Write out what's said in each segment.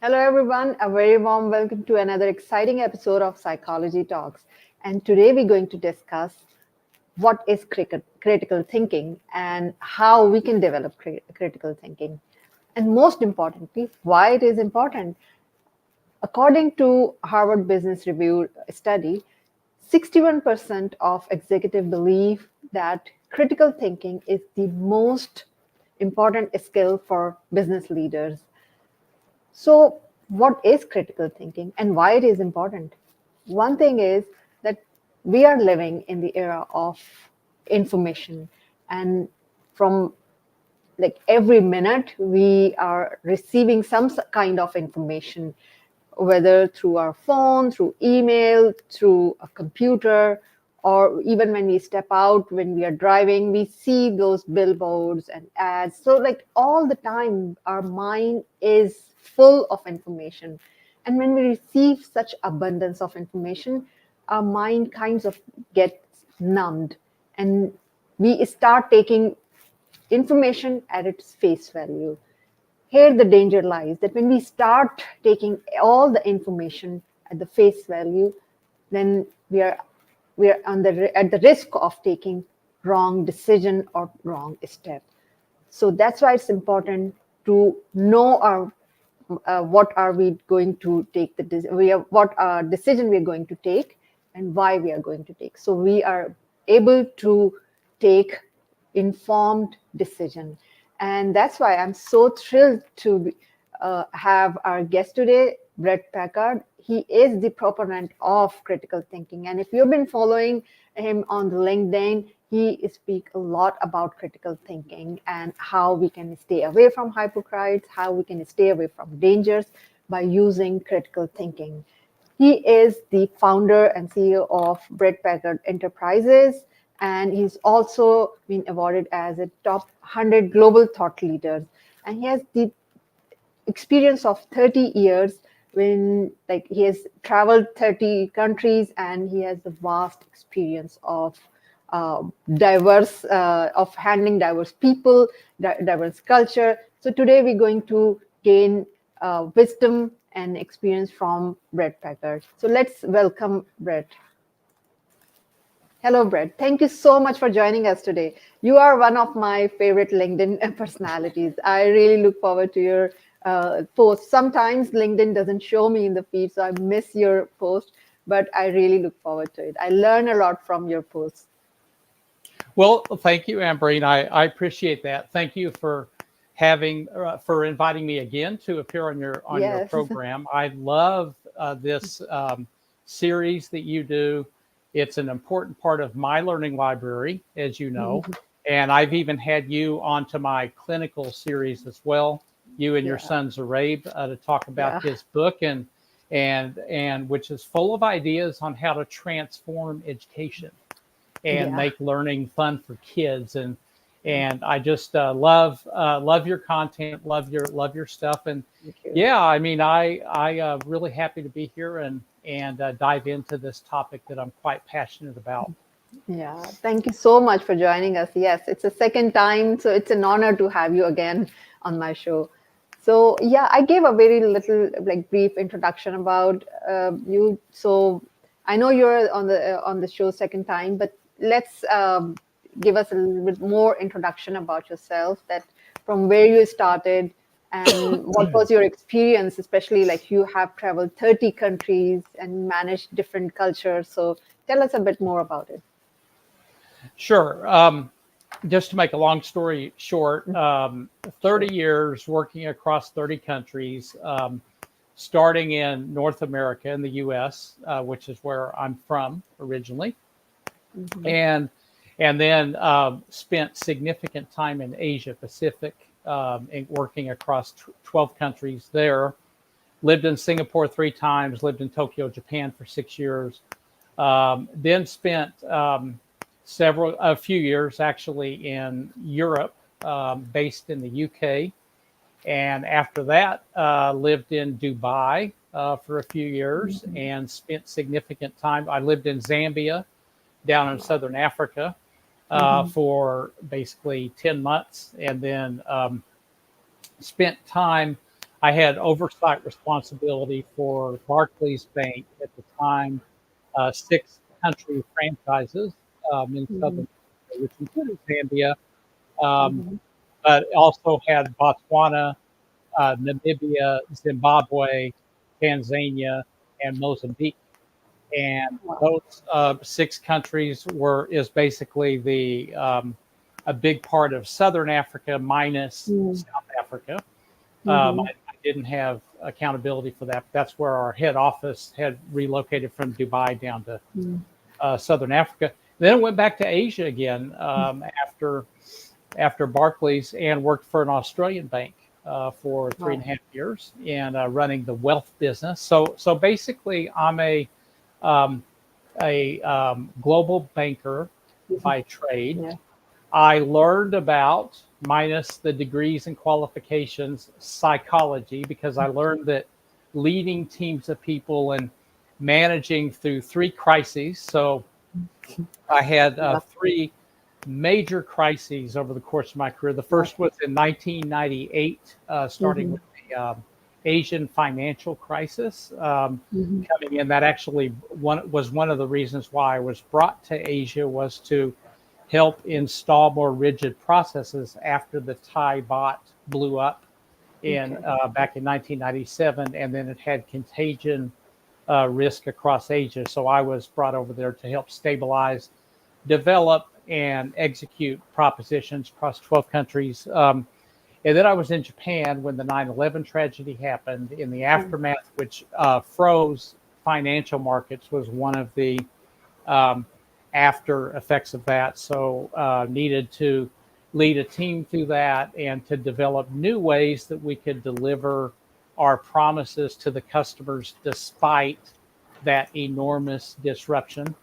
Hello, everyone. A very warm welcome to another exciting episode of Psychology Talks. And today we're going to discuss what is critical thinking and how we can develop critical thinking. And most importantly, why it is important. According to Harvard Business Review study, 61% of executives believe that critical thinking is the most important skill for business leaders. So, what is critical thinking and why it is important? One thing is that we are living in the era of information, and from like every minute we are receiving some kind of information, whether through our phone, through email, through a computer, or even when we step out, when we are driving, we see those billboards and ads. So, like all the time, our mind is full of information. And when we receive such abundance of information, our mind kinds of gets numbed and we start taking information at its face value. Here the danger lies that when we start taking all the information at the face value, then we are at the risk of taking wrong decision or wrong step. So that's why it's important to know our what are we going to take what decision we are going to take and why we are going to take. So we are able to take informed decision, and that's why I'm so thrilled to have our guest today, Bret Packard. He is the proponent of critical thinking, and if you've been following him on the LinkedIn, he speaks a lot about critical thinking and how we can stay away from hypocrites, how we can stay away from dangers by using critical thinking. He is the founder and CEO of Bret Packard Enterprises, and he's also been awarded as a top 100 global thought leaders. And he has the experience of 30 years when like he has traveled 30 countries and he has a vast experience of diverse of handling diverse people, diverse culture. So today we're going to gain wisdom and experience from Bret Packard. So let's welcome Bret. Hello, Bret. Thank you so much for joining us today. You are one of my favorite LinkedIn personalities. I really look forward to your posts. Sometimes LinkedIn doesn't show me in the feed, so I miss your post, but I really look forward to it. I learn a lot from your posts. Well, thank you, Ambreen. I appreciate that. Thank you for inviting me again to appear on your Yes. program. I love this series that you do. It's an important part of my learning library, as you know, and I've even had you onto my clinical series as well. You and your son Zaraib to talk about his book and which is full of ideas on how to transform education and make learning fun for kids. And I just love your content, love your stuff. And yeah, I mean, I really happy to be here and dive into this topic that I'm quite passionate about. Yeah, thank you so much for joining us. Yes, it's a second time, so it's an honor to have you again on my show. So yeah, I gave a very little like brief introduction about you. So I know you're on the show second time, but let's give us a little bit more introduction about yourself. That from where you started and what was your experience, especially like you have traveled 30 countries and managed different cultures. So tell us a bit more about it. Sure. Just to make a long story short, 30 years working across 30 countries, starting in North America in the U.S., which is where I'm from originally, and then spent significant time in Asia Pacific, working across 12 countries there. Lived in Singapore 3 times, lived in Tokyo, Japan for 6 years, then spent a few years actually in Europe, based in the UK. And after that, lived in Dubai for a few years and spent significant time. I lived in Zambia down in Southern Africa for basically 10 months, and then spent time I had oversight responsibility for Barclays Bank at the time, 6 country franchises in Mhm. Southern Africa, which included Zambia, um, Mhm. but also had Botswana, Namibia, Zimbabwe, Tanzania, and Mozambique. And Wow. those 6 countries is basically a big part of Southern Africa minus Mhm. South Africa. Mhm. I didn't have accountability for that. That's where our head office had relocated from Dubai down to Mhm. Southern Africa. Then went back to Asia again after Barclays and worked for an Australian bank for three Wow. and a half years and running the wealth business. So basically, I'm a global banker Mhm. by trade. Yeah. I learned about, minus the degrees and qualifications, psychology, because I learned that leading teams of people and managing through 3 crises. So I had Yeah. 3 major crises over the course of my career. The Wow. first was in 1998, starting Mhm. with the Asian financial crisis Mhm. coming in. That actually was one of the reasons why I was brought to Asia, was to help install more rigid processes after the Thai baht blew up in Okay. back in 1997, and then it had contagion risk across Asia. So I was brought over there to help stabilize, develop, and execute propositions across 12 countries. And then I was in Japan when the 9/11 tragedy happened. In the Mm. aftermath, which froze financial markets, was one of the um, after effects of that. So needed to lead a team through that and to develop new ways that we could deliver our promises to the customers despite that enormous disruption.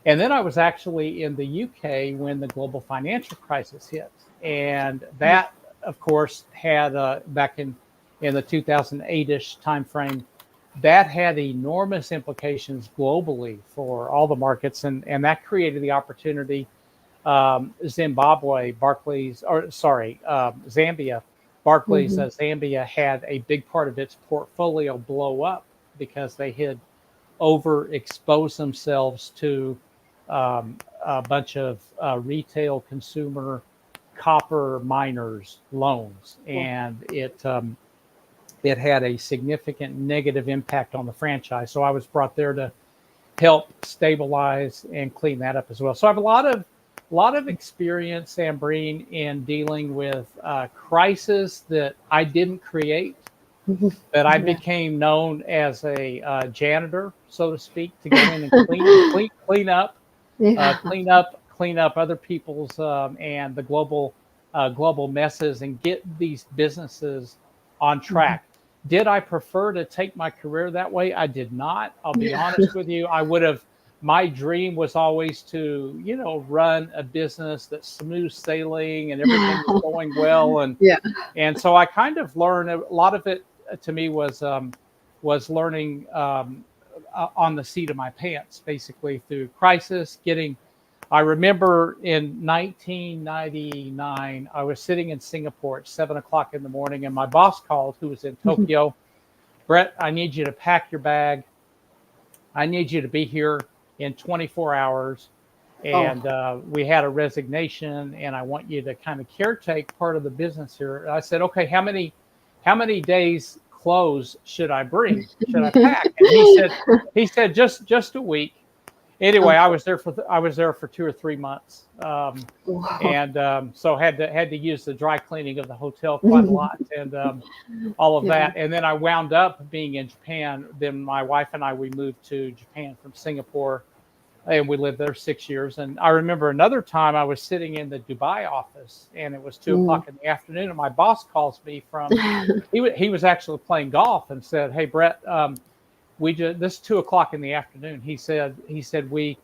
And then I was actually in the UK when the global financial crisis hit, and Yeah. that, of course, had back in the 2008-ish timeframe, that had enormous implications globally for all the markets, and that created the opportunity. Zimbabwe, Barclays, or sorry, Zambia, Barclays, Mhm. Zambia had a big part of its portfolio blow up because they had overexpose themselves to a bunch of retail consumer copper miners loans, Wow. and it had a significant negative impact on the franchise. So I was brought there to help stabilize and clean that up as well. So I have a lot of experience, Sambreen, in dealing with crises that I didn't create, Mhm. that I Yeah. became known as a janitor, so to speak, to go in and Yeah. clean up other people's and the global messes and get these businesses on Mhm. track. Did I prefer to take my career that way? I did not. I'll be Yeah. honest with you. I would have. My dream was always to, run a business that's smooth sailing and everything was going well, Yeah. and so I kind of learned a lot of it. To me was learning on the seat of my pants, basically through crisis. I remember in 1999, I was sitting in Singapore at 7 o'clock in the morning, and my boss called, who was in Mhm. Tokyo. Bret, I need you to pack your bag. I need you to be here in 24 hours. Oh. And we had a resignation, and I want you to kind of caretake part of the business here. And I said, okay, how many days clothes should I bring? Should I pack? And he said just a week. Anyway, Okay. I was there for 2 or 3 months, Wow. and so had to use the dry cleaning of the hotel quite a Mhm. lot, and all of Yeah. that. And then I wound up being in Japan. Then my wife and I, we moved to Japan from Singapore, and we lived there 6 years. And I remember another time I was sitting in the Dubai office, and it was two Mm. o'clock in the afternoon, and my boss calls me from. He was actually playing golf and said, "Hey, Bret, this is 2 o'clock in the afternoon." He said we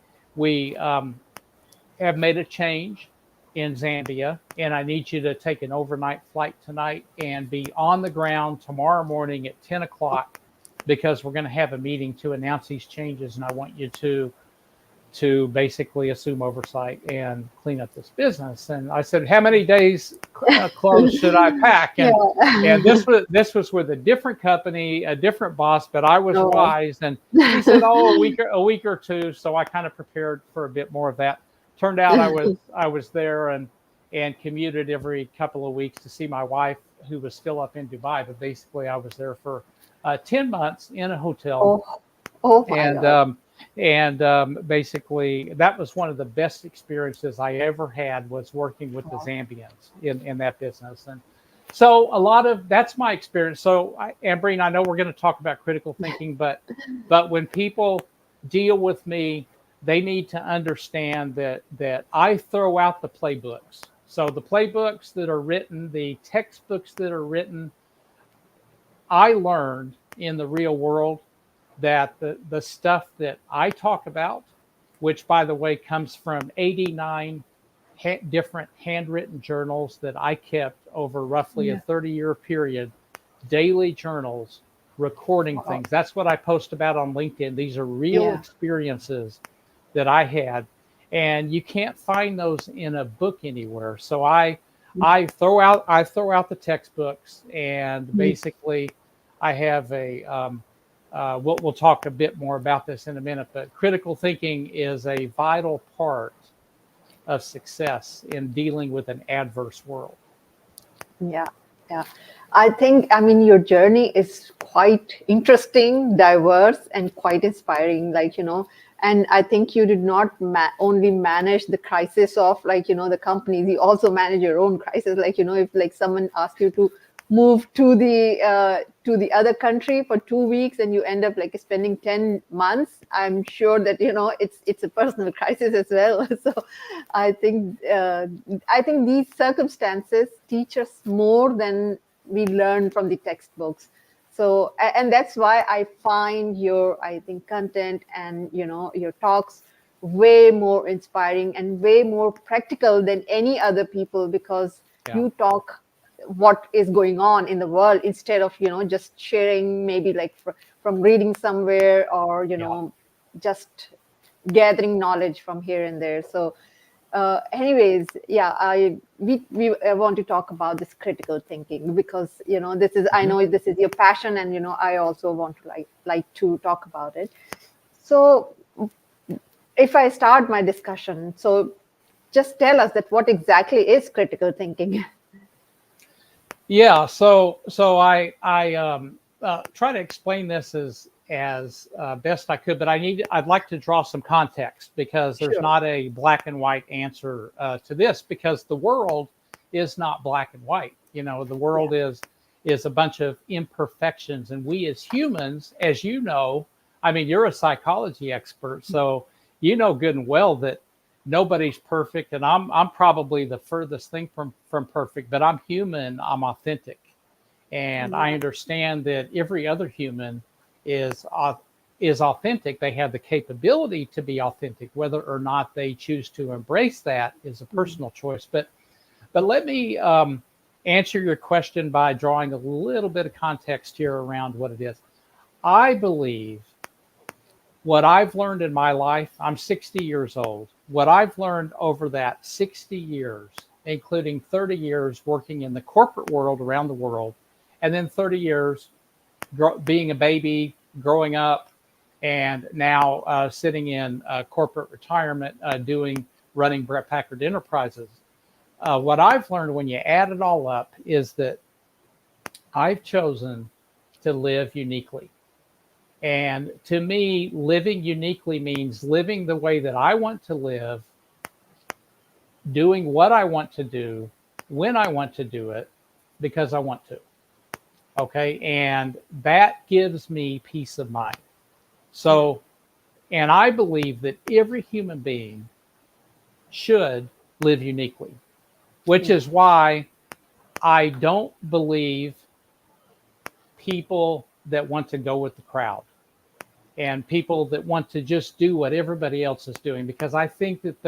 have made a change in Zambia, and I need you to take an overnight flight tonight and be on the ground tomorrow morning at 10 o'clock, because we're going to have a meeting to announce these changes, and I want you to to basically assume oversight and clean up this business. And I said, how many days clothes should I pack? And Yeah. and this was with a different company, a different boss, but I was Oh. wise. And he said, oh, a week or two. So I kind of prepared for a bit more of that. Turned out I was there and commuted every couple of weeks to see my wife, who was still up in Dubai. But basically, I was there for 10 months in a hotel. Oh my God. Basically, that was one of the best experiences I ever had, was working with the Zambians in that business. And so a lot of that's my experience. So, Ambreen, I know we're going to talk about critical thinking, but when people deal with me, they need to understand that I throw out the playbooks. So the playbooks that are written, the textbooks that are written, I learned in the real world that the stuff that I talk about, which, by the way, comes from 89 different handwritten journals that I kept over roughly a 30-year period, daily journals recording things. That's what I post about on LinkedIn. These are real experiences that I had, and you can't find those in a book anywhere. So I throw out the textbooks, and basically I have a we'll talk a bit more about this in a minute, but critical thinking is a vital part of success in dealing with an adverse world. Yeah. I mean, your journey is quite interesting, diverse, and quite inspiring. And I think you did not only manage the crisis of the companies, you also manage your own crisis. If someone asked you to move to the other country for 2 weeks and you end up spending 10 months, I'm sure that it's a personal crisis as well. So I think these circumstances teach us more than we learn from the textbooks. So, and that's why I find your content and your talks way more inspiring and way more practical than any other people, because you talk what is going on in the world instead of just sharing maybe from reading somewhere, or just gathering knowledge from here and there. So anyways, we want to talk about this critical thinking, because this is, I know this is your passion, and I also want to like to talk about it. So if I start my discussion, so just tell us that what exactly is critical thinking. Yeah, so I try to explain this as best I could, but I'd like to draw some context, because there's not a black and white answer to this, because the world is not black and white. The world is a bunch of imperfections, and we as humans, as you know, I mean, you're a psychology expert, so you know good and well that nobody's perfect, and I'm probably the furthest thing from perfect, but I'm human, I'm authentic, and I understand that every other human is authentic. They have the capability to be authentic. Whether or not they choose to embrace that is a personal choice. But let me answer your question by drawing a little bit of context here around what it is. I believe what I've learned in my life, I'm 60 years old. What I've learned over that 60 years, including 30 years working in the corporate world around the world, and then 30 years being a baby, growing up, and now sitting in corporate retirement, running Bret Packard Enterprises. What I've learned when you add it all up is that I've chosen to live uniquely. And to me, living uniquely means living the way that I want to live, doing what I want to do, when I want to do it, because I want to. Okay. And that gives me peace of mind. So, and I believe that every human being should live uniquely, which is why I don't believe people that want to go with the crowd and people that want to just do what everybody else is doing, because I think that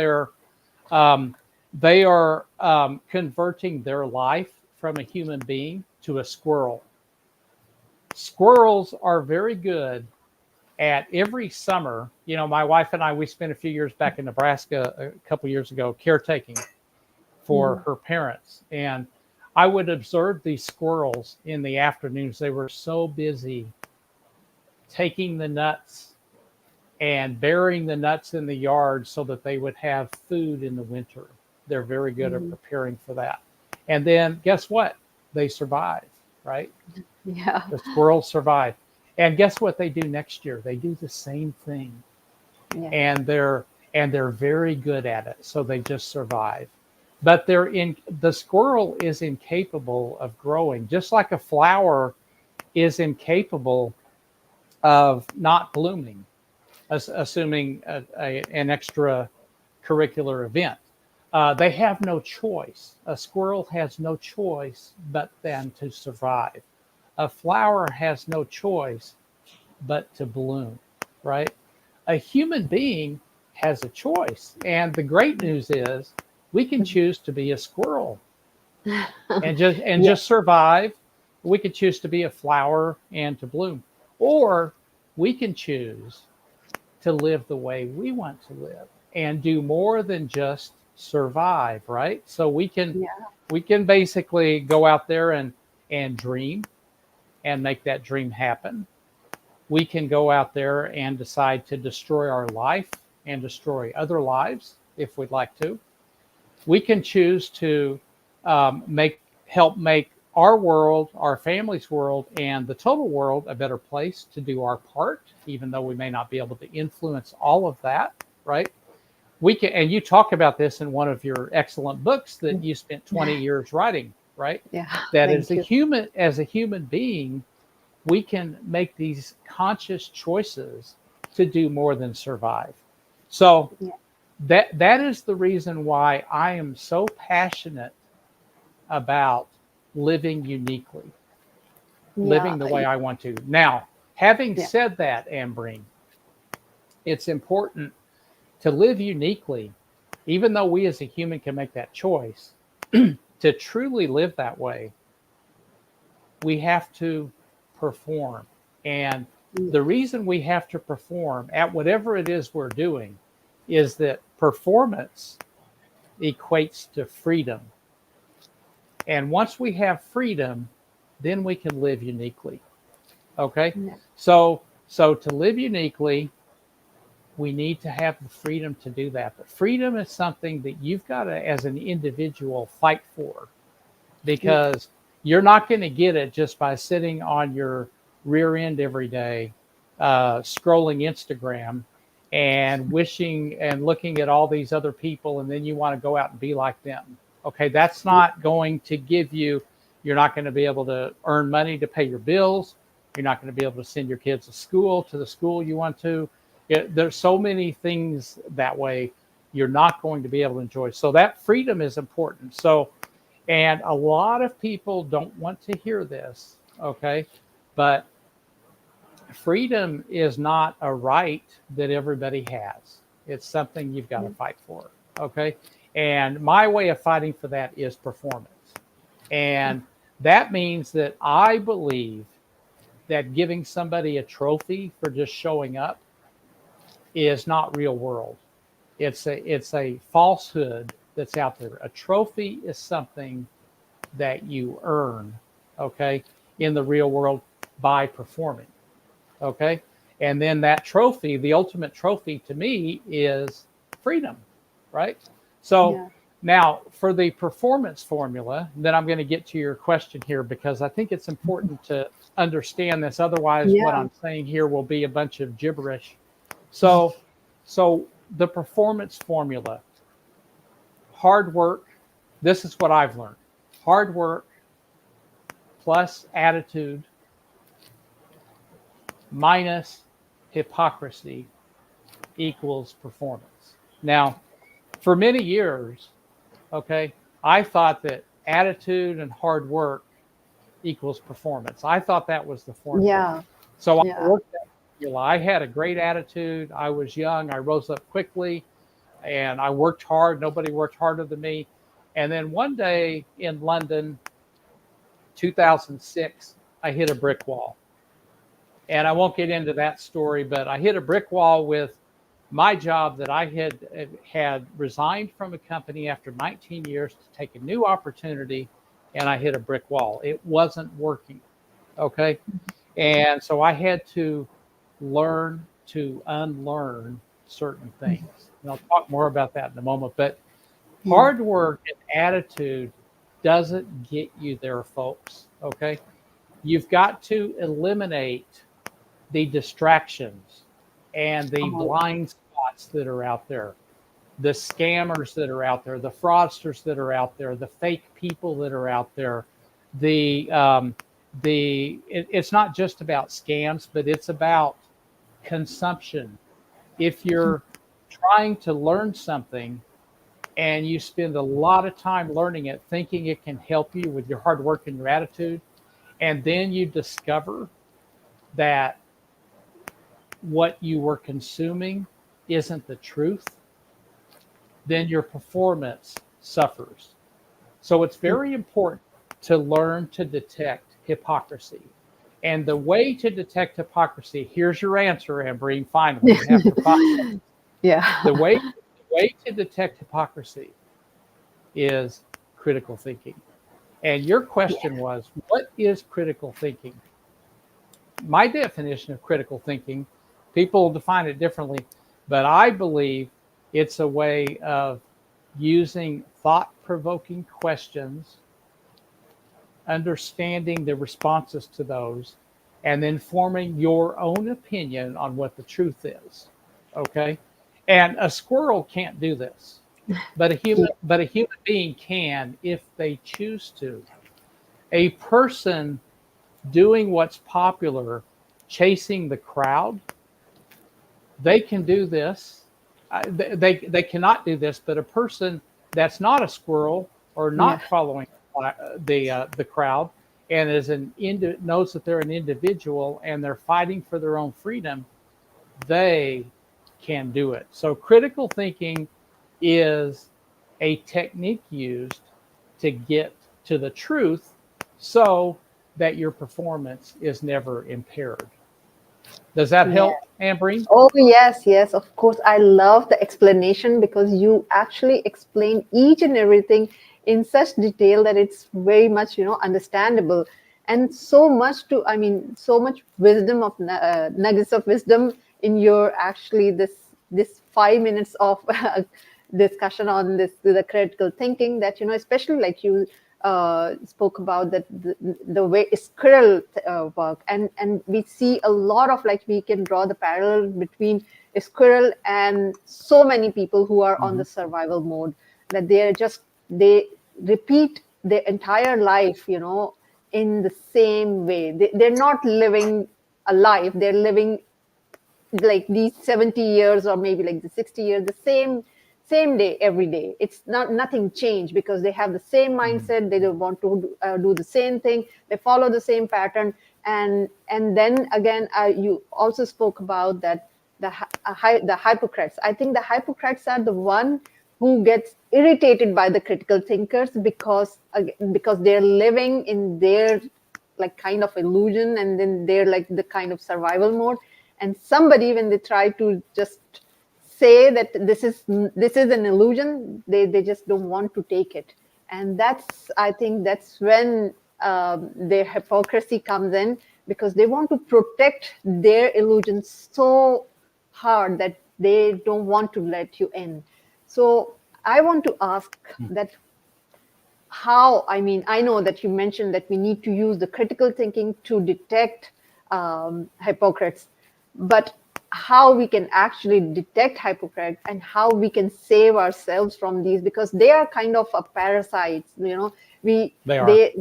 they are converting their life from a human being to a squirrel. Squirrels are very good at every summer, my wife and I, we spent a few years back in Nebraska a couple years ago caretaking for her parents. And I would observe these squirrels in the afternoons. They were so busy taking the nuts and burying the nuts in the yard so that they would have food in the winter. They're very good at preparing for that. And then guess what? They survive, right? Yeah. The squirrels survive. And guess what they do next year? They do the same thing. Yeah. And they're very good at it. So they just survive. But the squirrel is incapable of growing, just like a flower is incapable of not blooming, assuming an extracurricular event. They have no choice. A squirrel has no choice but then to survive. A flower has no choice but to bloom, right? A human being has a choice. And the great news is we can choose to be a squirrel and just survive. We can choose to be a flower and to bloom. Or we can choose to live the way we want to live and do more than just survive, right? So we can basically go out there and dream and make that dream happen. We can go out there and decide to destroy our life and destroy other lives if we'd like to. We can choose to help make our world, our family's world, and the total world a better place to do our part, even though we may not be able to influence all of that, right? We can, and you talk about this in one of your excellent books that you spent 20 years writing, right? Yeah. That as a human being, we can make these conscious choices to do more than survive. So that is the reason why I am so passionate about living uniquely, living the way I want to. Now, having said that, Ambreen, it's important to live uniquely, even though we as a human can make that choice. To truly live that way, we have to perform. And the reason we have to perform at whatever it is we're doing is that performance equates to freedom. And once we have freedom, then we can live uniquely. Okay? So to live uniquely, we need to have the freedom to do that. But freedom is something that you've got to, as an individual, fight for, because you're not going to get it just by sitting on your rear end every day, scrolling Instagram and wishing and looking at all these other people, and then you want to go out and be like them. Okay, that's not going to give you, you're not going to be able to earn money to pay your bills. You're not going to be able to send your kids to the school you want to. There's so many things that way you're not going to be able to enjoy. So that freedom is important. So, and a lot of people don't want to hear this, okay? But freedom is not a right that everybody has. It's something you've got to fight for, okay? And my way of fighting for that is performance. And that means that I believe that giving somebody a trophy for just showing up is not real world. It's a falsehood that's out there. A trophy is something that you earn, okay, in the real world by performing, okay? And then that trophy, the ultimate trophy to me is freedom, right? So now for the performance formula, then I'm going to get to your question here, because I think it's important to understand this. Otherwise, what I'm saying here will be a bunch of gibberish. So the performance formula, hard work, this is what I've learned. Hard work plus attitude minus hypocrisy equals performance. Now, for many years, okay, I thought that attitude and hard work equals performance. I thought that was the formula. Yeah. So I worked that formula. I had a great attitude. I was young. I rose up quickly, and I worked hard. Nobody worked harder than me. And then one day in London, 2006, I hit a brick wall. And I won't get into that story, but I hit a brick wall with my job that I had resigned from a company after 19 years to take a new opportunity, and I hit a brick wall. It wasn't working. Okay. And so I had to learn to unlearn certain things. And I'll talk more about that in a moment. But Yeah. hard work and attitude doesn't get you there, folks. Okay. You've got to eliminate the distractions and the Oh, blind spots that are out there, the scammers that are out there, the fraudsters that are out there, the fake people that are out there. It's not just about scams, but it's about consumption. If you're trying to learn something and you spend a lot of time learning it, thinking it can help you with your hard work and your attitude, and then you discover that what you were consuming isn't the truth, then your performance suffers. So it's very important to learn to detect hypocrisy. And the way to detect hypocrisy, here's your answer, Ambreen, finally. After yeah. the way to detect hypocrisy is critical thinking. And your question was, what is critical thinking? My definition of critical thinking, people define it differently, but I believe it's a way of using thought-provoking questions, understanding the responses to those, and then forming your own opinion on what the truth is. Okay? And a squirrel can't do this, but a human being can if they choose to. A person doing what's popular, chasing the crowd, they can do this. They cannot do this, but a person that's not a squirrel or Yeah. not following the crowd and knows that they're an individual and they're fighting for their own freedom, they can do it. So critical thinking is a technique used to get to the truth so that your performance is never impaired. Does that Yeah. help, Ambreen? Oh, yes, yes, of course. I love the explanation because you actually explain each and everything in such detail that it's very much, understandable. And so much so much wisdom of nuggets of wisdom in your actually this 5 minutes of discussion on the critical thinking that, especially like you spoke about that the way squirrel work, and we see a lot of, like, we can draw the parallel between a squirrel and so many people who are on the survival mode, that they repeat their entire life, in the same way. They're not living a life, they're living like these 70 years or maybe like the 60 years, the same day every day. It's nothing changed because they have the same mindset. They don't want to do the same thing. They follow the same pattern. And then again, you also spoke about that the hypocrites. I think the hypocrites are the one who gets irritated by the critical thinkers because they're living in their like kind of illusion, and then they're like the kind of survival mode. And somebody, when they try to just say that this is an illusion, they just don't want to take it. And I think that's when their hypocrisy comes in, because they want to protect their illusion so hard that they don't want to let you in. So I want to ask that I know that you mentioned that we need to use the critical thinking to detect hypocrites, but how we can actually detect hypocrites and how we can save ourselves from these, because they are kind of a parasites, They are. they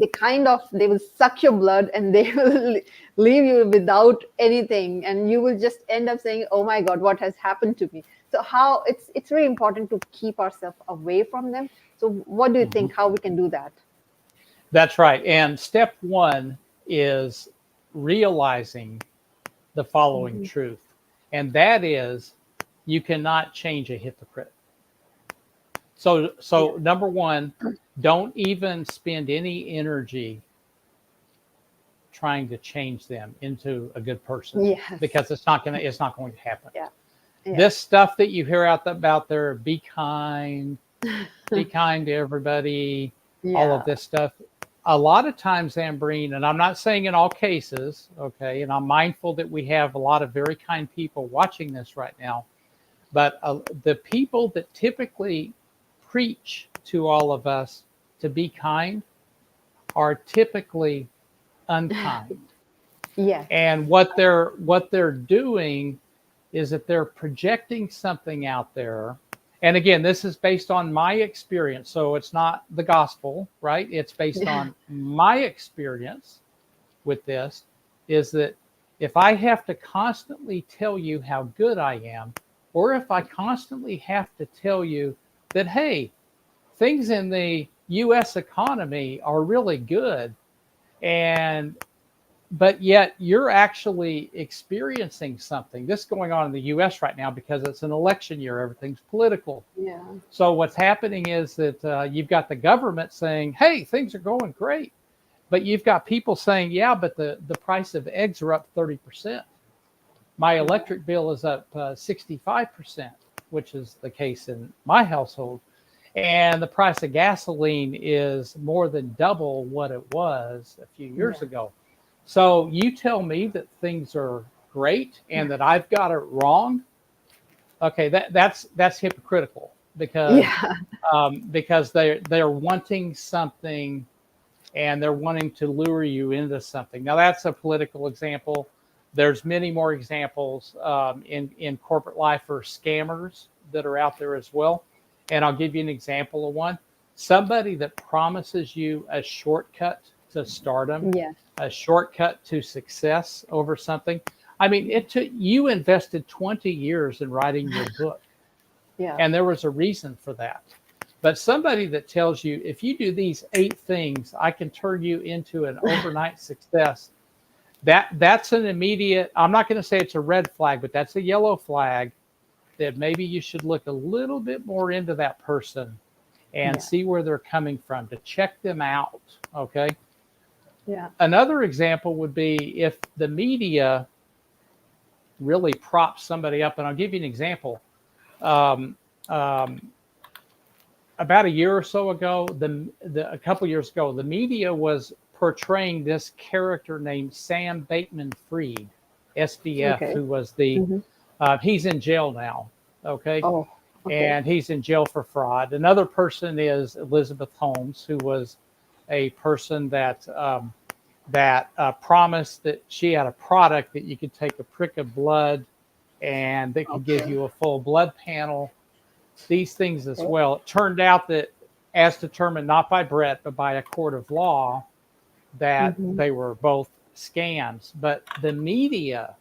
will suck your blood and they will leave you without anything, and you will just end up saying, oh my god, what has happened to me? So how it's very important to keep ourselves away from them. So what do you think, how we can do that? That's right. And step one is realizing the following truth. And that is, you cannot change a hypocrite. So number one, don't even spend any energy trying to change them into a good person. Yes. Because it's not going to happen. Yeah. Yeah. This stuff that you hear about there, be kind to everybody, all of this stuff. A lot of times, Ambreen, and I'm not saying in all cases, okay, and I'm mindful that we have a lot of very kind people watching this right now, but the people that typically preach to all of us to be kind are typically unkind. Yes. And what they're doing is that they're projecting something out there. And again, this is based on my experience. So it's not the gospel, right? It's based on my experience with this, is that if I have to constantly tell you how good I am, or if I constantly have to tell you that, hey, things in the US economy are really good, but yet you're actually experiencing something. This is going on in the US right now because it's an election year. Everything's political. Yeah. So what's happening is that you've got the government saying, hey, things are going great. But you've got people saying, yeah, but the price of eggs are up 30%. My electric bill is up 65%, which is the case in my household. And the price of gasoline is more than double what it was a few years ago. So you tell me that things are great and that I've got it wrong. Okay, that's hypocritical because they're wanting something and they're wanting to lure you into something. Now that's a political example. There's many more examples in corporate life for scammers that are out there as well. And I'll give you an example of one. Somebody that promises you a shortcut to stardom, a shortcut to success over something. I mean, you invested 20 years in writing your book. And there was a reason for that. But somebody that tells you, if you do these 8 things, I can turn you into an overnight success. That's an immediate, I'm not going to say it's a red flag, but that's a yellow flag that maybe you should look a little bit more into that person and see where they're coming from, to check them out. Okay. Yeah. Another example would be if the media really props somebody up, and I'll give you an example. About a year or so ago, a couple years ago, the media was portraying this character named Sam Bateman-Fried, SBF, who was he's in jail now. Okay. Oh, okay. And he's in jail for fraud. Another person is Elizabeth Holmes, who was a person that promised that she had a product that you could take a prick of blood and they could give you a full blood panel. These things as well. It turned out that, as determined not by Bret, but by a court of law, that they were both scams. But the media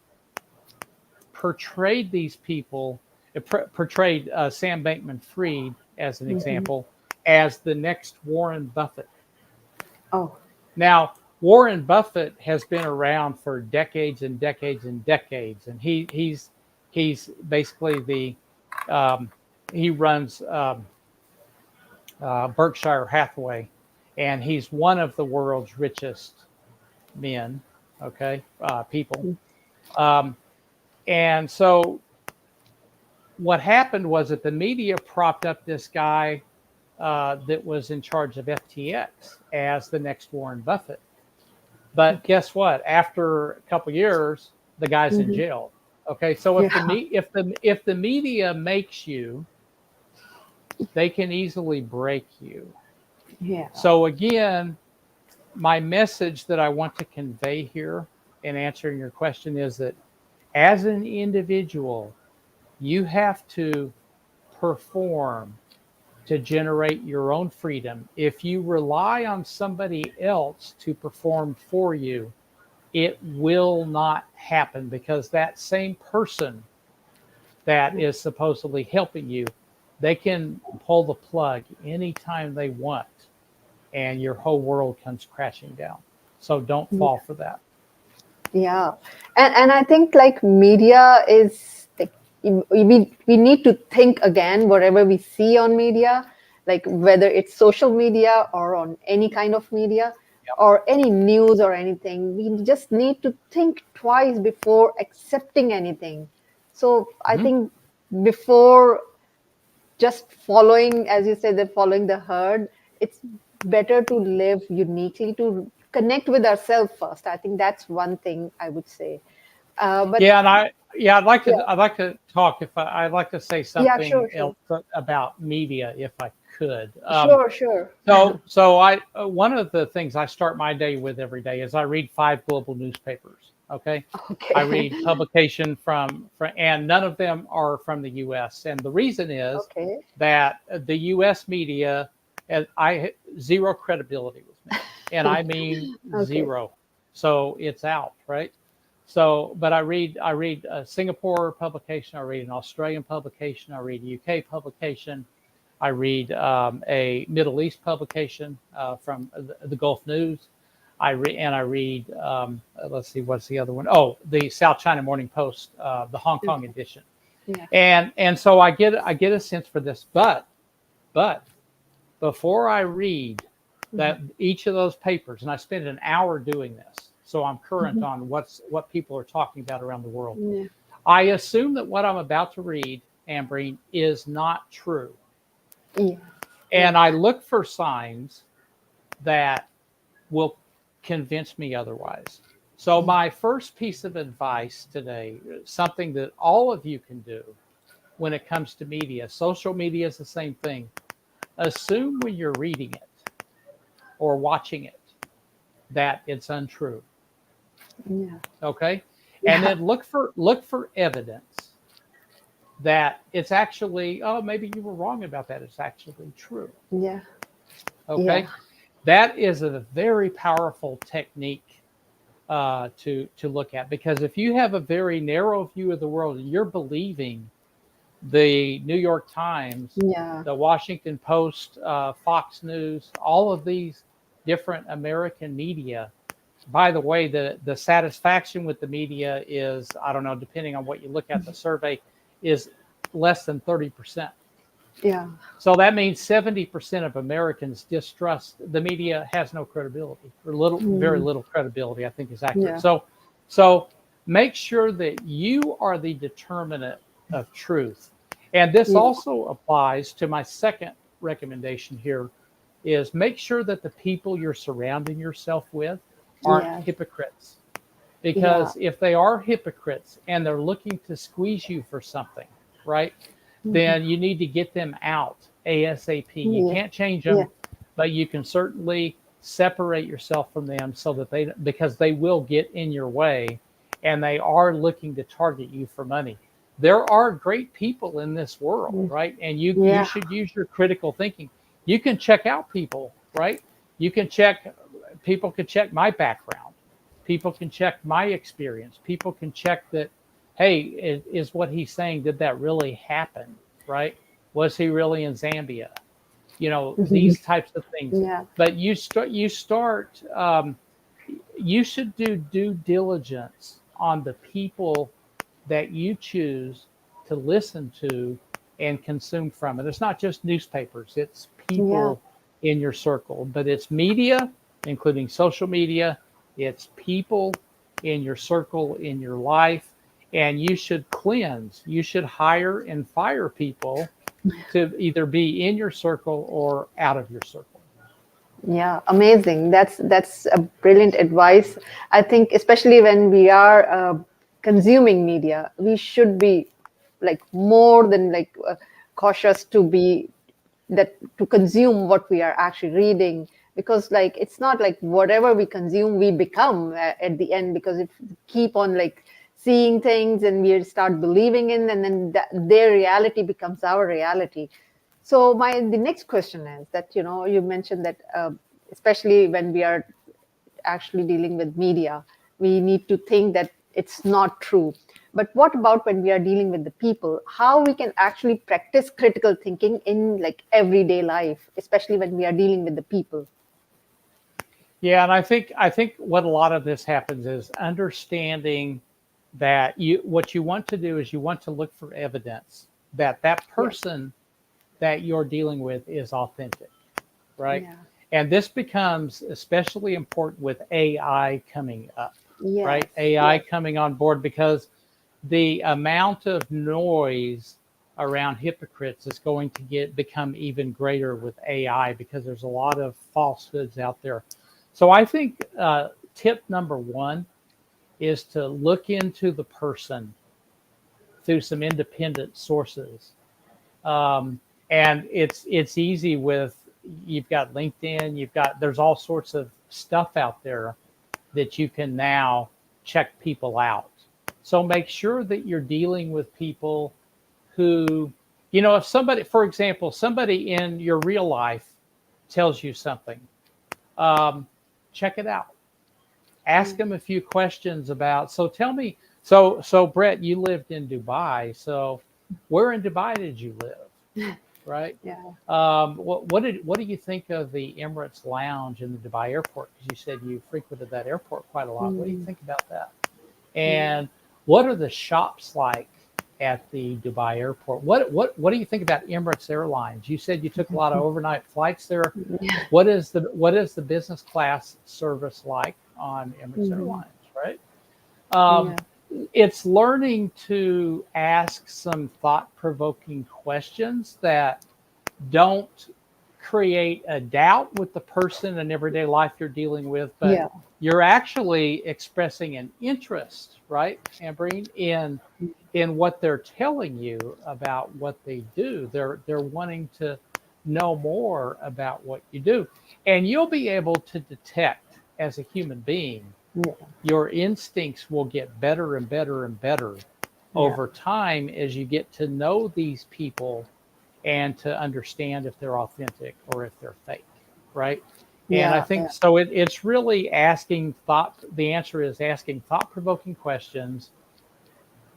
portrayed these people, portrayed Sam Bankman-Fried, as an example, as the next Warren Buffett. Oh. Now, Warren Buffett has been around for decades and decades and decades, and he's basically he runs Berkshire Hathaway, and he's one of the world's richest men, people. And so what happened was that the media propped up this guy that was in charge of FTX as the next Warren Buffett. But guess what? After a couple of years, the guy's in jail. Okay, so if the media makes you, they can easily break you. Yeah. So again, my message that I want to convey here in answering your question is that as an individual, you have to perform to generate your own freedom. If you rely on somebody else to perform for you, it will not happen, because that same person that is supposedly helping you, they can pull the plug anytime they want, and your whole world comes crashing down. So don't fall for that. Yeah. And I think like media is like, we need to think again, whatever we see on media, like whether it's social media or on any kind of media, or any news or anything, we just need to think twice before accepting anything. So I Mhm. think before just following, as you said, that following the herd, it's better to live uniquely, to connect with ourselves first. I think that's one thing I would say. But Yeah, and yeah, I'd like to talk if I'd like to say yeah, something sure, sure, else about media if I could. sure, sure. So I one of the things I start my day with every day is I read 5 global newspapers. Okay, I Okay, read publication from and none of them are from the U.S. And the reason is okay, that the U.S. media, and I zero credibility with me, and I mean okay. zero. So it's out, right? So, but I read a Singapore publication, I read an Australian publication, I read a UK publication, I read a Middle East publication from the Gulf News. I read let's see, what's the other one? Oh, the South China Morning Post, the Hong Kong Okay. edition. Yeah. And so I get a sense for this, but before I read Mhm. that each of those papers, and I spend an hour doing this, so I'm current Mhm. on what people are talking about around the world. Yeah. I assume that what I'm about to read, Ambreen, is not true. Yeah. Yeah. And I look for signs that will convince me otherwise. So, Yeah. my first piece of advice today, something that all of you can do when it comes to media, social media is the same thing. Assume when you're reading it or watching it that it's untrue. Yeah. Okay. And Yeah. then look for evidence that it's actually, oh, maybe you were wrong about that. It's actually true. Yeah. Yeah. Okay. That is a very powerful technique to look at, because if you have a very narrow view of the world and you're believing the New York Times, Yeah. the Washington Post, Fox News, all of these different American media. By the way, the satisfaction with the media is, I don't know, depending on what you look at, the survey is less than 30%. Yeah. So that means 70% of Americans distrust the media, has no credibility, or very Mm. little credibility, I think is accurate. Yeah. So make sure that you are the determinant of truth. And this Yeah. also applies to my second recommendation here, is make sure that the people you're surrounding yourself with aren't Yeah. hypocrites. Yeah. Because if they are hypocrites and they're looking to squeeze you for something, right, Mhm. then you need to get them out ASAP. You Yeah. can't change Yeah. them, but you can certainly separate yourself from them so that because they will get in your way and they are looking to target you for money. There are great people in this world, Mm. right? And you Yeah. should use your critical thinking. You can check out people, right? You can check, people can check my background. People can check my experience. People can check that, hey, is what he's saying, did that really happen, right? Was he really in Zambia? Mhm. These types of things. Yeah. But you should do due diligence on the people that you choose to listen to and consume from. And it's not just newspapers, it's Yeah. people in your circle, but it's media, including social media, it's people in your circle, in your life. And you should cleanse, you should hire and fire people to either be in your circle or out of your circle. Yeah, amazing. That's a brilliant advice. I think, especially when we are consuming media, we should be like more than cautious to be that to consume what we are actually reading, because like it's not like whatever we consume we become at the end, because if we keep on like seeing things and we start believing in, and then their reality becomes our reality. So my the next question is that you mentioned that especially when we are actually dealing with media, we need to think that it's not true. But what about when we are dealing with the people? How we can actually practice critical thinking in like everyday life, especially when we are dealing with the people? Yeah, and I think what a lot of this happens is understanding that what you want to do is you want to look for evidence that that Yeah, person that you're dealing with is authentic, right? yeah, And this becomes especially important with AI coming up, Yes, right? AI yes, coming on board, because the amount of noise around hypocrites is going to become even greater with AI, because there's a lot of falsehoods out there. So I think tip number one is to look into the person through some independent sources. Um, and it's easy with, you've got LinkedIn, there's all sorts of stuff out there that you can now check people out. So make sure that you're dealing with people who, if somebody, for example, somebody in your real life tells you something, um, check it out. Ask them a few questions about. So tell me, so Bret, you lived in Dubai. So where in Dubai did you live? Right. yeah. What do you think of the Emirates Lounge in the Dubai airport? Because you said you frequented that airport quite a lot. What do you think about that? And what are the shops like at the Dubai airport? What do you think about Emirates Airlines? You said you took a lot of overnight flights there. Yeah. What is the business class service like on Emirates Mhm. Airlines? Right. Um, Yeah. it's learning to ask some thought-provoking questions that don't create a doubt with the person in everyday life you're dealing with, but Yeah. you're actually expressing an interest, right, Ambreen, in what they're telling you about what they do. They're wanting to know more about what you do, and you'll be able to detect, as a human being, Yeah. your instincts will get better and better and better Yeah. over time as you get to know these people and to understand if they're authentic or if they're fake, right? And I Yeah. think Yeah. so. It's really the answer is asking thought provoking questions,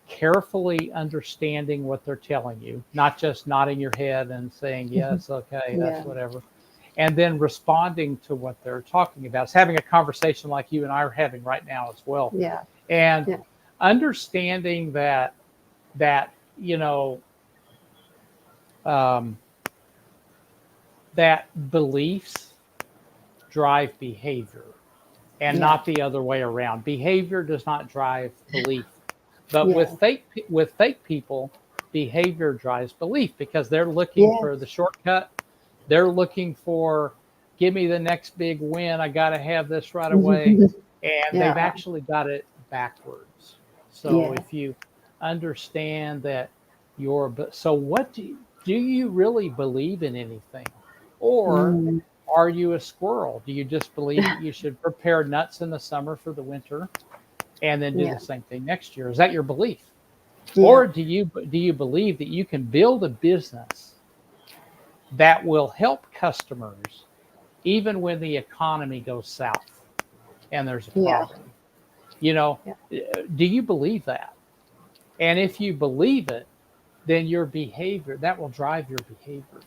carefully understanding what they're telling you, not just nodding your head and saying, yes, okay, that's Yeah. whatever. And then responding to what they're talking about. It's having a conversation like you and I are having right now as well. Yeah. And Yeah. understanding that, um, that beliefs drive behavior and Yeah. not the other way around. Behavior does not drive belief. But Yeah. with fake people, behavior drives belief, because they're looking Yeah. for the shortcut. They're looking for, give me the next big win. I got to have this right away. And they've Yeah. actually got it backwards. So Yeah. if you understand that so what do you really believe in anything? Or Mm. are you a squirrel? Do you just believe that you should prepare nuts in the summer for the winter and then do Yeah. the same thing next year? Is that your belief? Yeah. Or do you believe that you can build a business that will help customers even when the economy goes south and there's a Yeah. problem? You know, Yeah. do you believe that? And if you believe it, then your behavior, that will drive your behavior.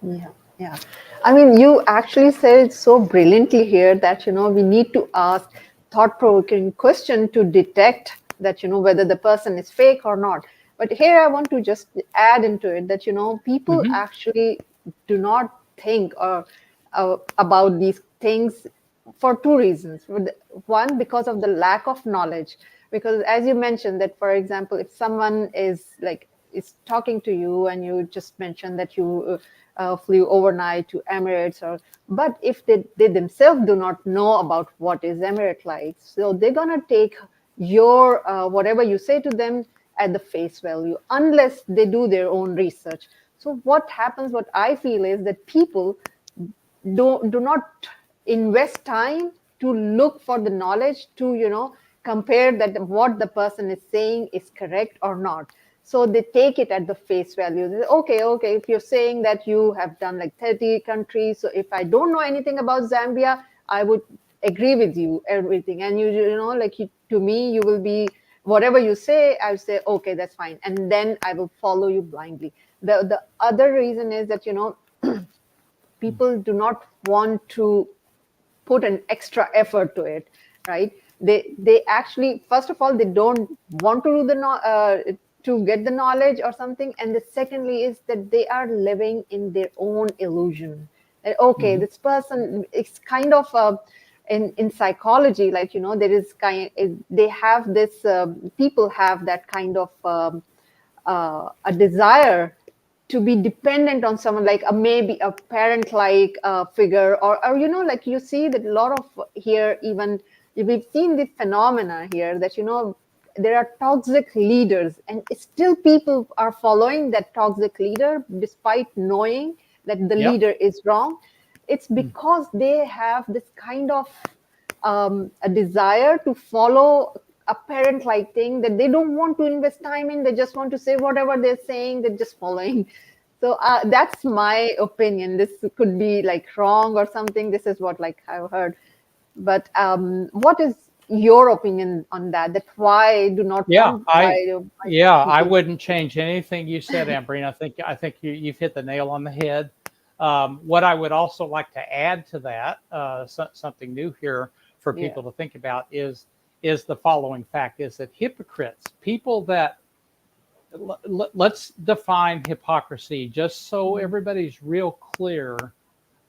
Yeah, yeah. I mean, you actually said it so brilliantly here that, we need to ask thought-provoking question to detect that, whether the person is fake or not. But here I want to just add into it that, people Hmm. actually do not think or about these things for two reasons. One, because of the lack of knowledge. Because as you mentioned that, for example, if someone is talking to you and you just mentioned that you flew overnight to Emirates, but if they themselves do not know about what is Emirate like, so they're gonna take your whatever you say to them at the face value unless they do their own research. So what happens, what I feel is that people do not invest time to look for the knowledge to compare that what the person is saying is correct or not. So they take it at the face value. They say, okay, if you're saying that you have done like 30 countries, so if I don't know anything about Zambia, I would agree with you everything, and to me you will be whatever you say, I would say okay, that's fine, and then I will follow you blindly. The other reason is that people do not want to put an extra effort to it, right? They actually, first of all, they don't want to do to get the knowledge or something, and the secondly is that they are living in their own illusion. Okay, this person, it's kind of in psychology, like, there is they have this, people have that kind of a desire to be dependent on someone, like a maybe a parent like figure, or like you see that a lot of here, even we've seen the phenomena here that there are toxic leaders, and still people are following that toxic leader despite knowing that the Yep. leader is wrong. It's because they have this kind of a desire to follow a parent like thing, that they don't want to invest time in. They just want to say whatever they're saying, they're just following. So that's my opinion. This could be like wrong or something. This is what like I've heard. But what is your opinion on that? That why do not Yeah, want, why I people? wouldn't change anything you said, Ambreen. I think you've hit the nail on the head. What I would also like to add to that, something new here for Yeah, people to think about, is the following fact: is that hypocrites, people that let's define hypocrisy just so everybody's real clear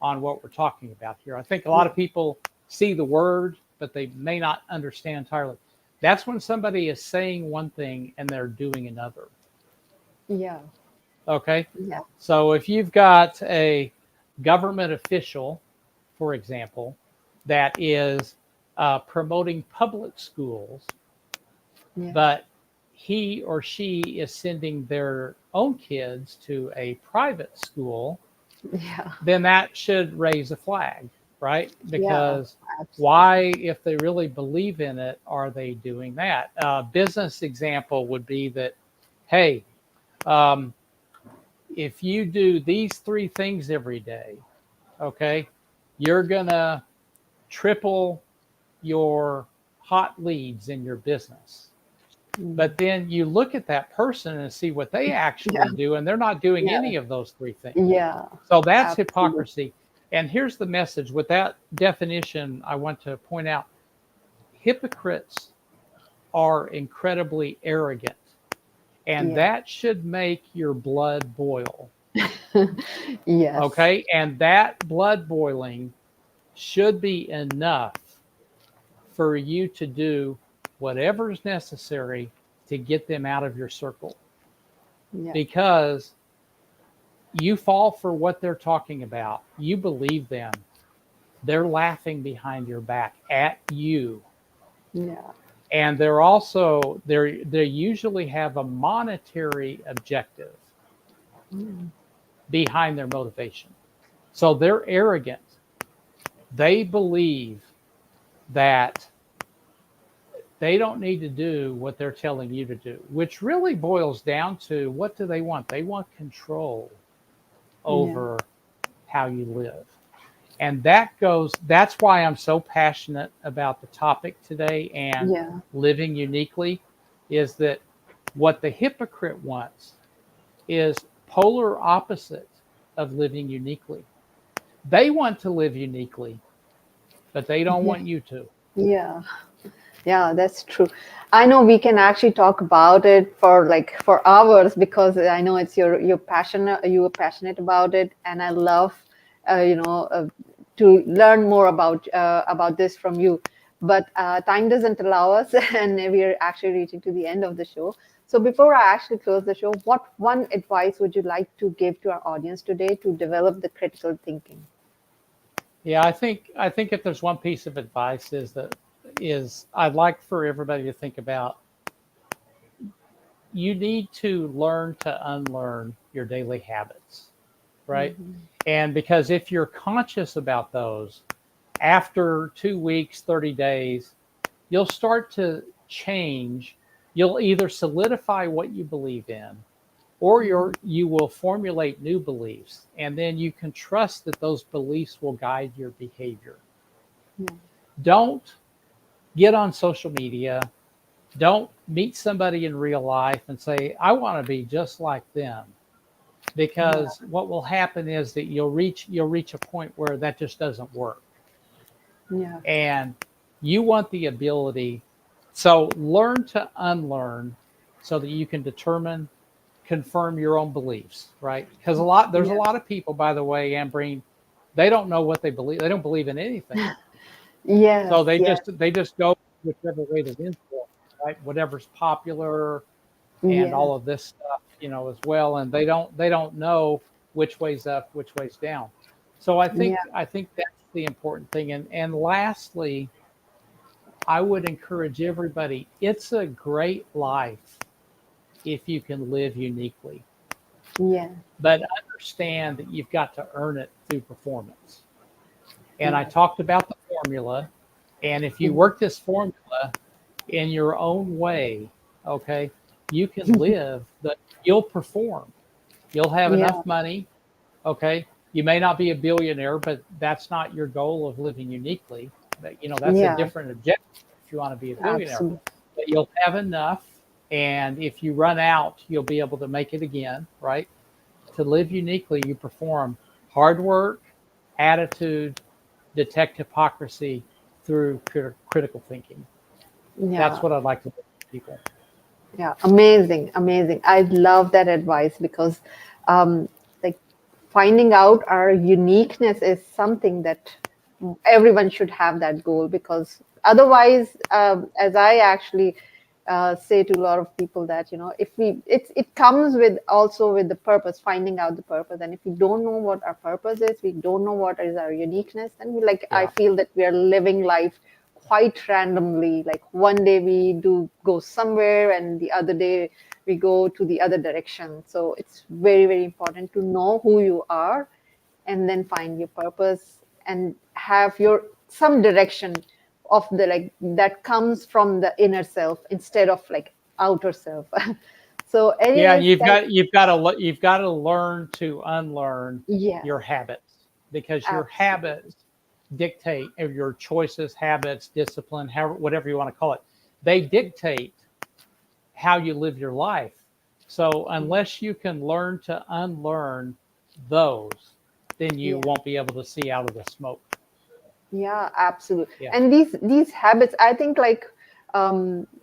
on what we're talking about here. I think a lot of people see the word, but they may not understand entirely. That's when somebody is saying one thing and they're doing another. yeah, Okay. yeah, So if you've got a government official, for example, that is promoting public schools, yeah, but he or she is sending their own kids to a private school, yeah, then that should raise a flag, right? yeah, Because absolutely. why, if they really believe in it, are they doing that? Business example would be that, hey, um, if you do these three things every day, okay, you're gonna triple your hot leads in your business. Mm. But then you look at that person and see what they Yeah, actually do, and they're not doing yeah, any of those three things. yeah, So that's absolutely. hypocrisy. And here's the message with that definition I want to point out: hypocrites are incredibly arrogant, and Yeah. that should make your blood boil. Yes. Okay. And that blood boiling should be enough for you to do whatever is necessary to get them out of your circle, Yeah. because you fall for what they're talking about. You believe them. They're laughing behind your back at you. Yeah. And they're also they usually have a monetary objective Mm. behind their motivation. So they're arrogant. They believe that they don't need to do what they're telling you to do, which really boils down to, what do they want? They want control Yeah. over how you live. And that's why I'm so passionate about the topic today and Yeah. living uniquely, is that what the hypocrite wants is polar opposite of living uniquely. They want to live uniquely, but they don't Yeah. want you to. Yeah. Yeah, that's true. I know we can actually talk about it for like for hours, because I know it's your passionate, you are passionate about it, and I love to learn more about this from you. But time doesn't allow us, and we are actually reaching to the end of the show. So before I actually close the show, what one advice would you like to give to our audience today to develop the critical thinking? Yeah, I think if there's one piece of advice, is I'd like for everybody to think about: you need to learn to unlearn your daily habits, right? Hmm. And because if you're conscious about those, after 2 weeks, 30 days, you'll start to change. You'll either solidify what you believe in, or Hmm. you will formulate new beliefs. And then you can trust that those beliefs will guide your behavior. Yeah. Don't get on social media. Don't meet somebody in real life and say, I want to be just like them. Yeah. Because what will happen is that you'll reach a point where that just doesn't work. Yeah. And you want the ability, so learn to unlearn so that you can confirm your own beliefs, right? Because there's a Yeah. lot of people, by the way, Ambreen, they don't know what they believe. They don't believe in anything. Yes, So yes, they just go whichever way the wind's blowing, right? Whatever's popular and yes, all of this stuff, as well. And they don't know which way's up, which way's down. So yeah, I think that's the important thing. And lastly, I would encourage everybody, it's a great life if you can live uniquely. yeah, But understand that you've got to earn it through performance. And I yeah. talked about the formula. And if you Mhm. work this formula in your own way, okay, you can live, you'll perform. You'll have Yeah, enough money, okay? You may not be a billionaire, but that's not your goal of living uniquely. That's a yeah, different objective if you want to be a billionaire. absolutely. But you'll have enough, and if you run out, you'll be able to make it again, right? To live uniquely, you perform hard work, attitude, detect hypocrisy through critical thinking. That's Yeah, what I'd like to do for people. yeah, amazing, amazing. I love that advice because, like, finding out our uniqueness is something that everyone should have that goal because otherwise, as I actually say to a lot of people that if it comes with also with the purpose, finding out the purpose, and if we don't know what our purpose is, we don't know what is our uniqueness, then I Yeah. feel that we are living life quite randomly. Like one day we do go somewhere and the other day we go to the other direction. So it's very, very important to know who you are and then find your purpose and have your some direction of the like that comes from the inner self instead of like outer self. So Yeah, and anyways, thank you've got to learn to unlearn yes, your habits because your absolutely. habits dictate your choices, habits, discipline, however, whatever you want to call it. They dictate how you live your life. So unless you can learn to unlearn those, then you Yeah. won't be able to see out of the smoke. Yeah, absolutely. Yeah. And these habits, I think, like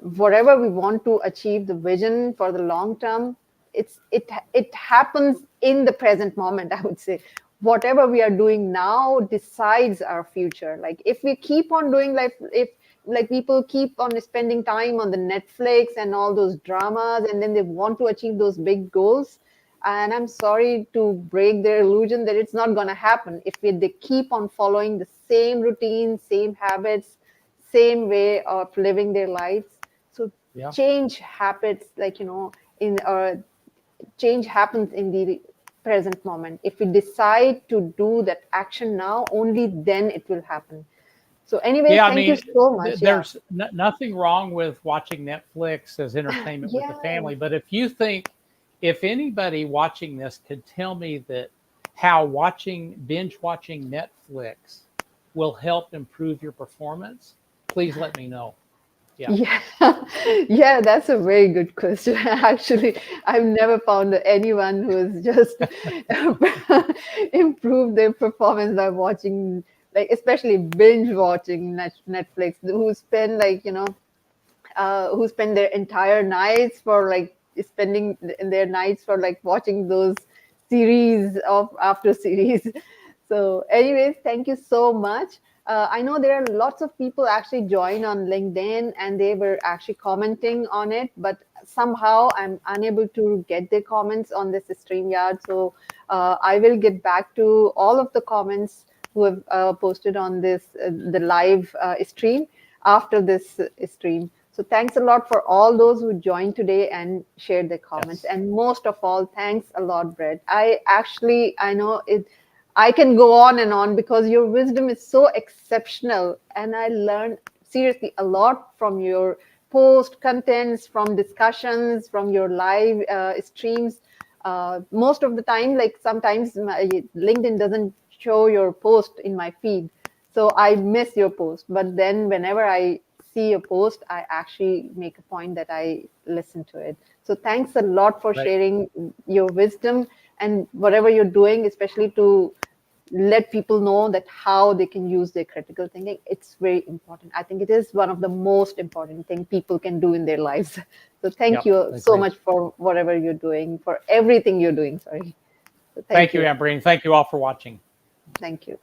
whatever we want to achieve, the vision for the long term, it happens in the present moment. I would say, whatever we are doing now decides our future. Like if we keep on doing like if like people keep on spending time on the Netflix and all those dramas, and then they want to achieve those big goals, and I'm sorry to break their illusion that it's not going to happen if they keep on following the same routine, same habits, same way of living their lives. So Yeah. change habits, like in change happens in the present moment. If we decide to do that action now, only then it will happen. So anyways, Yeah, I thank you mean, so much. Yeah. there's nothing wrong with watching Netflix as entertainment with the Yeah. family. But if anybody watching this could tell me that how binge watching Netflix will help improve your performance, please let me know. Yeah. Yeah, yeah, that's a very good question. Actually, I've never found anyone who has just improved their performance by watching, like, especially binge watching Netflix, who spend like, who spend their entire nights for like spending their nights for like watching those series of after series. So, anyways, thank you so much. I know there are lots of people actually join on LinkedIn and they were actually commenting on it, but somehow I'm unable to get their comments on this StreamYard. So I will get back to all of the comments who have posted on this the live stream after this stream. So thanks a lot for all those who joined today and shared their comments. Yes. And most of all, thanks a lot, Brett. I know it. I can go on and on because your wisdom is so exceptional, and I learned seriously a lot from your post contents, from discussions, from your live streams. Most of the time, like sometimes LinkedIn doesn't show your post in my feed, so I miss your post. But then whenever I see a post, I actually make a point that I listen to it. So thanks a lot for Right. sharing your wisdom and whatever you're doing, especially to let people know that how they can use their critical thinking. It's very important. I think it is one of the most important thing people can do in their lives. So thank Yep. you so Agreed. much for whatever you're doing, for everything you're doing. Sorry. So thank Thank you, you. Ambreen. Thank you all for watching. Thank you.